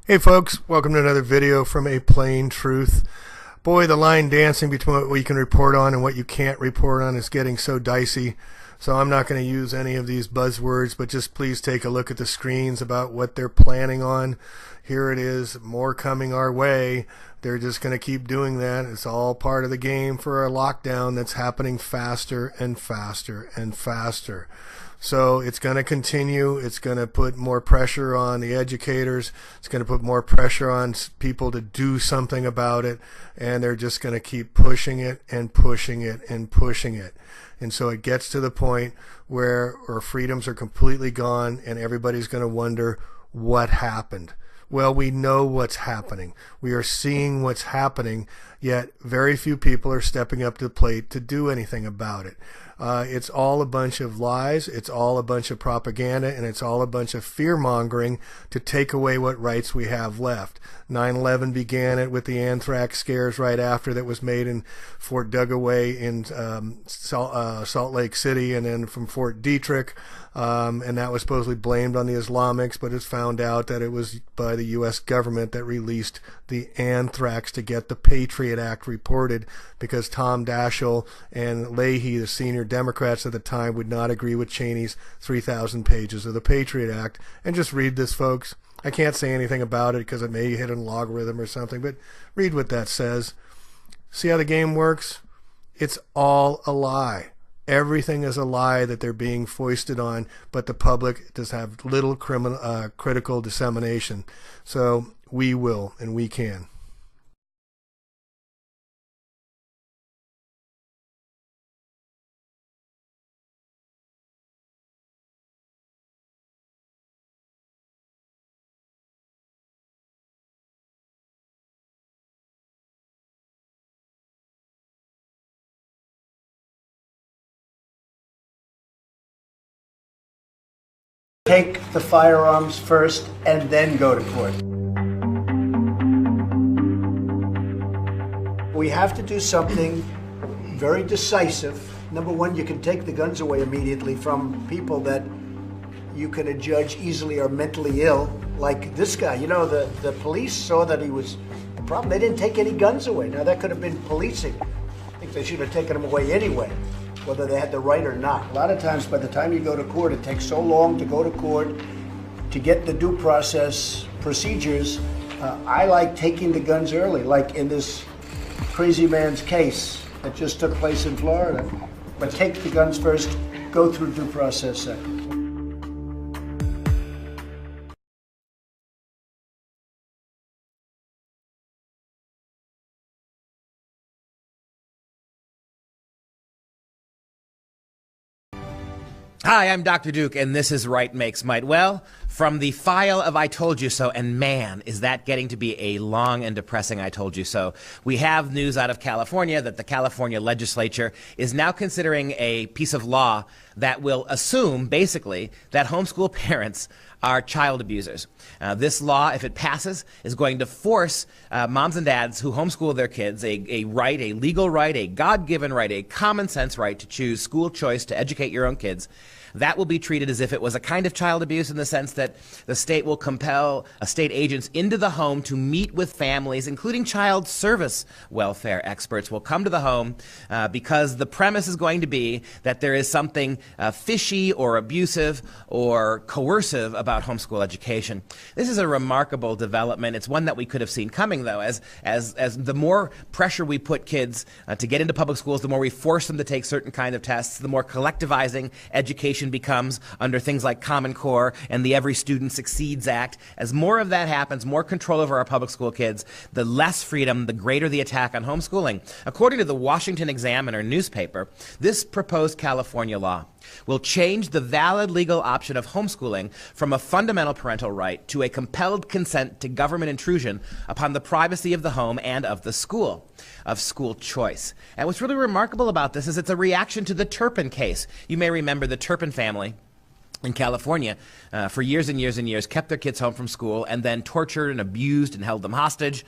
Hey folks, welcome to another video from A Plain Truth. Boy, the line dancing between what we can report on and what you can't report on is getting so dicey. So I'm not going to use any of these buzzwords, but just please take a look at the screens about what they're planning on. Here it is, more coming our way. They're just going to keep doing that. It's all part of the game for a lockdown that's happening faster and faster and faster. So it's going to continue. It's going to put more pressure on the educators. It's going to put more pressure on people to do something about it. And they're just going to keep pushing it and pushing it and pushing it. And so it gets to the point where our freedoms are completely gone and everybody's going to wonder what happened. Well, we know what's happening. We are seeing what's happening, yet very few people are stepping up to the plate to do anything about it. It's all a bunch of lies, it's all a bunch of propaganda, and it's all a bunch of fear-mongering to take away what rights we have left. 9/11 began it with the anthrax scares right after that was made in Fort Dugaway in Salt Lake City, and then from Fort Detrick, and that was supposedly blamed on the Islamics, but it's found out that it was by the U.S. government that released the anthrax to get the Patriot Act reported, because Tom Daschle and Leahy, the senior Democrats at the time, would not agree with Cheney's 3,000 pages of the Patriot Act. And just read this, folks. I can't say anything about it because it may hit an algorithm or something, but read what that says. See how the game works? It's all a lie. Everything is a lie that they're being foisted on, but the public does have little critical dissemination. So we will, and we can. Take the firearms first and then go to court. We have to do something very decisive. Number one, you can take the guns away immediately from people that you can judge easily are mentally ill, like this guy. You know, the police saw that he was the problem. They didn't take any guns away. Now, that could have been policing. I think they should have taken them away anyway, whether they had the right or not. A lot of times, by the time you go to court, it takes so long to go to court to get the due process procedures. I like taking the guns early, like in this crazy man's case that just took place in Florida. But take the guns first, go through due process second. Hi, I'm Dr. Duke, and this is Right Makes Might. Well, from the file of I Told You So, and man, is that getting to be a long and depressing I Told You So. We have news out of California that the California legislature is now considering a piece of law that will assume, basically, that homeschool parents are child abusers. This law, if it passes, is going to force moms and dads who homeschool their kids a right, a legal right, a God-given right, a common sense right to choose school choice to educate your own kids. That will be treated as if it was a kind of child abuse, in the sense that the state will compel state agents into the home to meet with families, including child service welfare experts will come to the home because the premise is going to be that there is something fishy or abusive or coercive about homeschool education. This is a remarkable development. It's one that we could have seen coming, though, as the more pressure we put kids to get into public schools, the more we force them to take certain kind of tests, the more collectivizing education becomes under things like Common Core and the Every Student Succeeds Act. As more of that happens, more control over our public school kids, the less freedom, the greater the attack on homeschooling. According to the Washington Examiner newspaper, this proposed California law will change the valid legal option of homeschooling from a fundamental parental right to a compelled consent to government intrusion upon the privacy of the home and of the school, of school choice. And what's really remarkable about this is it's a reaction to the Turpin case. You may remember the Turpin family in California for years and years and years kept their kids home from school and then tortured and abused and held them hostage.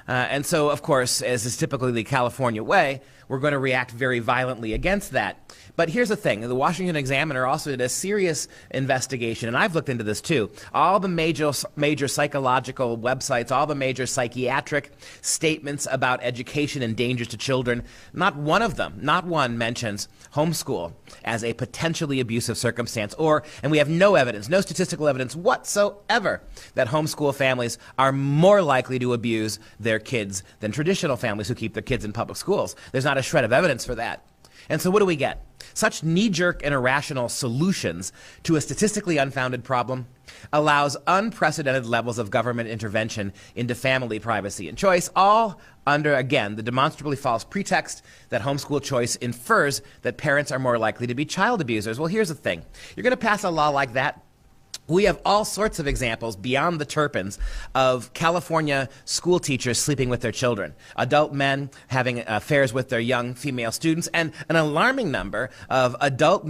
And so, of course, as is typically the California way, we're going to react very violently against that. But here's the thing. The Washington Examiner also did a serious investigation, and I've looked into this too. All the major psychological websites, all the major psychiatric statements about education and dangers to children, not one of them, not one mentions homeschool as a potentially abusive circumstance, and we have no evidence, no statistical evidence whatsoever that homeschool families are more likely to abuse their kids than traditional families who keep their kids in public schools. There's not a shred of evidence for that. And so what do we get? Such knee-jerk and irrational solutions to a statistically unfounded problem allows unprecedented levels of government intervention into family privacy and choice, all under, again, the demonstrably false pretext that homeschool choice infers that parents are more likely to be child abusers. Well, here's the thing. You're going to pass a law like that. We have all sorts of examples beyond the Turpins of California school teachers sleeping with their children, adult men having affairs with their young female students, and an alarming number of adult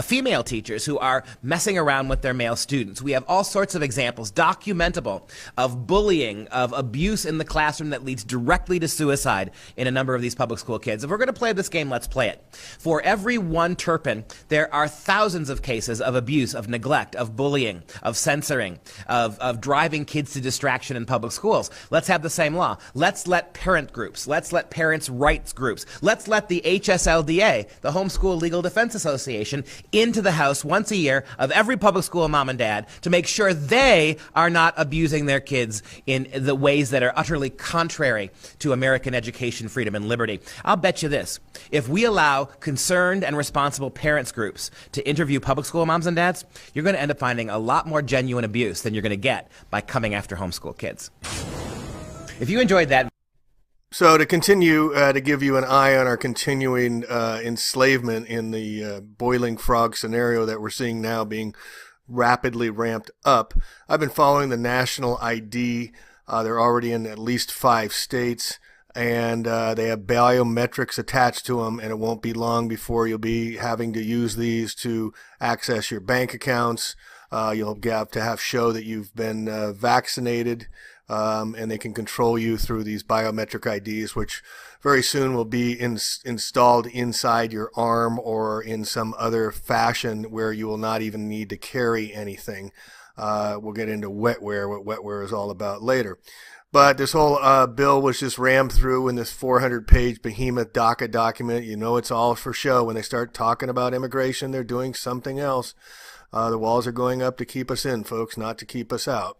female teachers who are messing around with their male students. We have all sorts of examples, documentable, of bullying, of abuse in the classroom that leads directly to suicide in a number of these public school kids. If we're going to play this game, let's play it. For every one Turpin, there are thousands of cases of abuse, of neglect, of bullying, of censoring, of driving kids to distraction in public schools. Let's have the same law. Let's let parent groups, let's let parents' rights groups, let's let the HSLDA, the Homeschool Legal Defense Association, into the house once a year of every public school mom and dad to make sure they are not abusing their kids in the ways that are utterly contrary to American education, freedom, and liberty. I'll bet you this. If we allow concerned and responsible parents groups to interview public school moms and dads, you're going to end up finding a lot more genuine abuse than you're going to get by coming after homeschool kids. If you enjoyed that. So to continue to give you an eye on our continuing enslavement in the boiling frog scenario that we're seeing now being rapidly ramped up, I've been following the national ID. They're already in at least 5 states. And they have biometrics attached to them, and it won't be long before you'll be having to use these to access your bank accounts. You'll have to show that you've been vaccinated, and they can control you through these biometric IDs, which very soon will be installed inside your arm or in some other fashion where you will not even need to carry anything. We'll get into wetware, what wetware is all about later. But this whole bill was just rammed through in this 400-page behemoth DACA document. You know it's all for show. When they start talking about immigration, they're doing something else. The walls are going up to keep us in, folks, not to keep us out.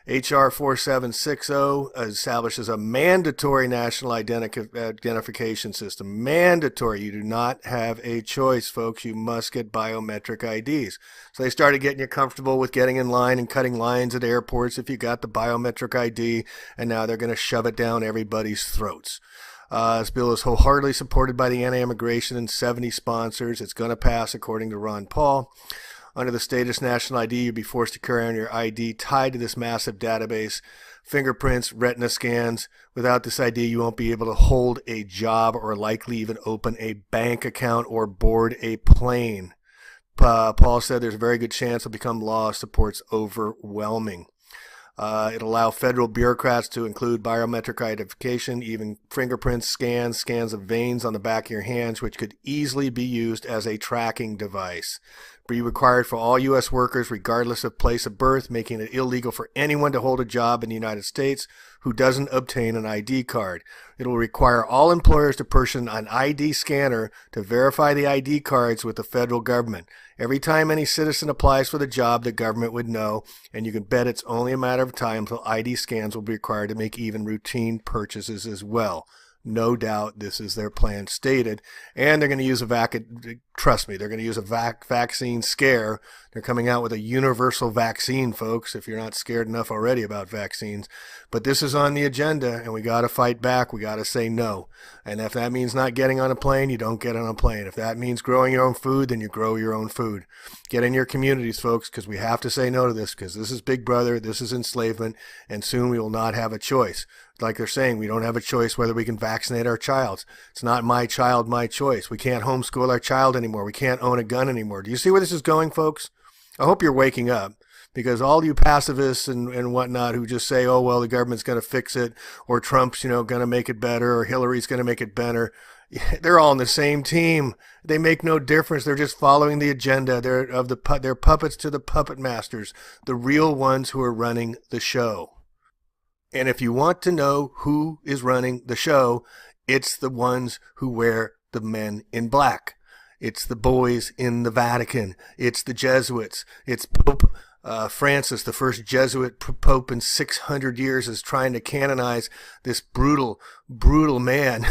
H.R. 4760 establishes a mandatory national identification system. Mandatory. You do not have a choice, folks. You must get biometric IDs. So they started getting you comfortable with getting in line and cutting lines at airports if you got the biometric ID, and now they're going to shove it down everybody's throats. This bill is wholeheartedly supported by the anti-immigration and 70 sponsors. It's going to pass, according to Ron Paul. Under the status national ID, you'll be forced to carry on your ID tied to this massive database, fingerprints, retina scans. Without this ID, you won't be able to hold a job or likely even open a bank account or board a plane. Paul said there's a very good chance it'll become law. Support's overwhelming. It'll allow federal bureaucrats to include biometric identification, even fingerprints, scans of veins on the back of your hands, which could easily be used as a tracking device. Be required for all U.S. workers, regardless of place of birth, making it illegal for anyone to hold a job in the United States who doesn't obtain an ID card. It will require all employers to purchase an ID scanner to verify the ID cards with the federal government. Every time any citizen applies for the job, the government would know, and you can bet it's only a matter of time until ID scans will be required to make even routine purchases as well. No doubt this is their plan stated, and they're going to use trust me, they're going to use a vaccine scare. They're coming out with a universal vaccine, folks, if you're not scared enough already about vaccines. But this is on the agenda, and we got to fight back. We got to say no. And if that means not getting on a plane, you don't get on a plane. If that means growing your own food, then you grow your own food. Get in your communities, folks, because we have to say no to this, because this is Big Brother, this is enslavement, and soon we will not have a choice. Like they're saying, we don't have a choice whether we can vaccinate our child. It's not my child, my choice. We can't homeschool our child anymore. We can't own a gun anymore. Do you see where this is going, folks? I hope you're waking up, Because all you pacifists and whatnot who just say, oh, well, the government's going to fix it, or Trump's, going to make it better, or Hillary's going to make it better, they're all on the same team. They make no difference. They're just following the agenda. They're puppets to the puppet masters, the real ones who are running the show. And if you want to know who is running the show, it's the ones who wear the men in black. It's the boys in the Vatican. It's the Jesuits. It's Pope Francis, the first Jesuit pope in 600 years, is trying to canonize this brutal man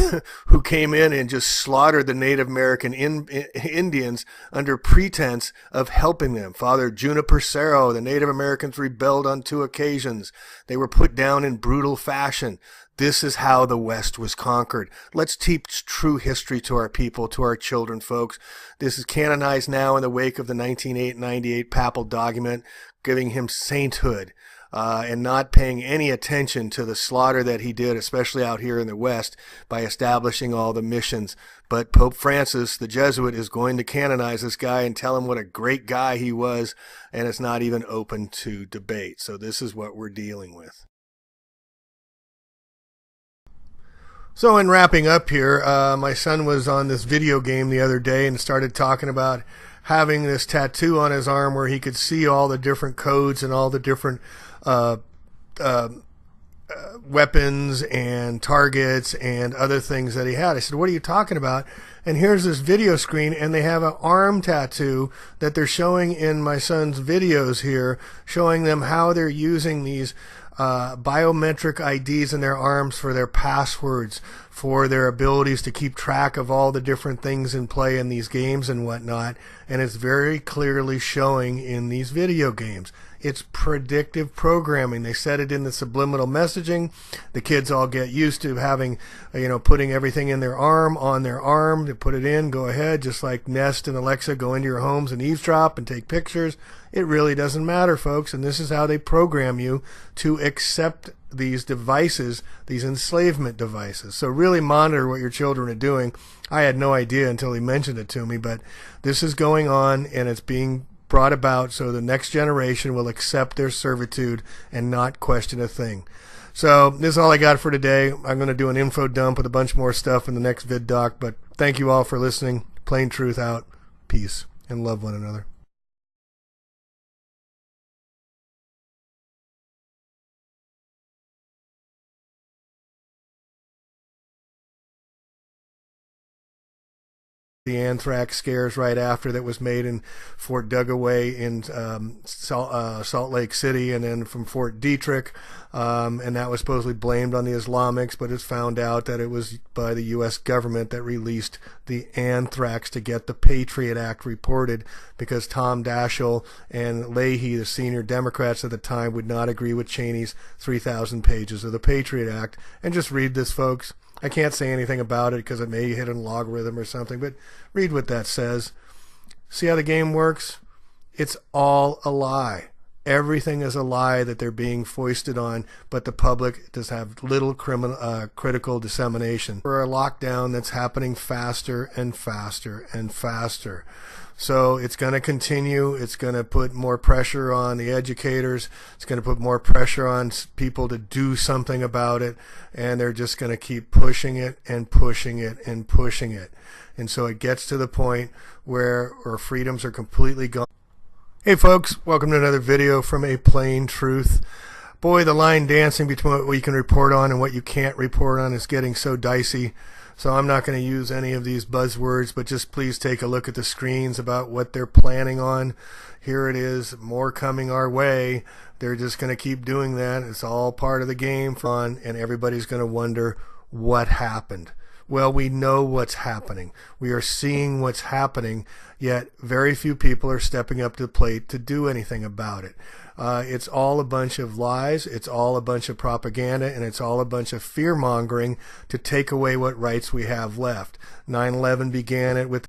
who came in and just slaughtered the Native American Indians under pretense of helping them. Father Juniper Cerro, the Native Americans rebelled on 2 occasions. They were put down in brutal fashion. This is how the West was conquered. Let's teach true history to our people, to our children, folks. This is canonized now in the wake of the 1998 papal document, giving him sainthood and not paying any attention to the slaughter that he did, especially out here in the West, by establishing all the missions. But Pope Francis, the Jesuit, is going to canonize this guy and tell him what a great guy he was, and it's not even open to debate. So this is what we're dealing with. So in wrapping up here, my son was on this video game the other day and started talking about having this tattoo on his arm where he could see all the different codes and all the different weapons and targets and other things that he had. I said, what are you talking about? And here's this video screen, and they have an arm tattoo that they're showing in my son's videos here, showing them how they're using these biometric IDs in their arms for their passwords, for their abilities to keep track of all the different things in play in these games and whatnot. And it's very clearly showing in these video games. It's predictive programming. They set it in the subliminal messaging. The kids all get used to having, putting everything in their arm, on their arm. To put it in, go ahead, just like Nest and Alexa go into your homes and eavesdrop and take pictures. It really doesn't matter, folks. And this is how they program you to accept these devices, these enslavement devices. So really monitor what your children are doing. I had no idea until he mentioned it to me, but this is going on, and it's being brought about so the next generation will accept their servitude and not question a thing. So this is all I got for today. I'm going to do an info dump with a bunch more stuff in the next vid doc, but thank you all for listening. Plain truth out. Peace and love one another. The anthrax scares right after that was made in Fort Dugaway in Salt Lake City, and then from Fort Detrick, and that was supposedly blamed on the Islamics, but it's found out that it was by the U.S. government that released the anthrax to get the Patriot Act reported, because Tom Daschle and Leahy, the senior Democrats at the time, would not agree with Cheney's 3,000 pages of the Patriot Act. And just read this, folks. I can't say anything about it because it may hit an logarithm or something, but read what that says. See how the game works? It's all a lie. Everything is a lie that they're being foisted on, but the public does have little critical dissemination. For a lockdown that's happening faster and faster and faster. So it's going to continue. It's going to put more pressure on the educators. It's going to put more pressure on people to do something about it. And they're just going to keep pushing it and pushing it and pushing it. And so it gets to the point where our freedoms are completely gone. Hey folks, welcome to another video from A Plain Truth. Boy, the line dancing between what you can report on and what you can't report on is getting so dicey. So I'm not going to use any of these buzzwords, but just please take a look at the screens about what they're planning on. Here it is, more coming our way. They're just going to keep doing that. It's all part of the game, and everybody's going to wonder what happened. Well, we know what's happening. We are seeing what's happening, yet very few people are stepping up to the plate to do anything about it. It's all a bunch of lies, it's all a bunch of propaganda, and it's all a bunch of fear-mongering to take away what rights we have left. 9/11 began it with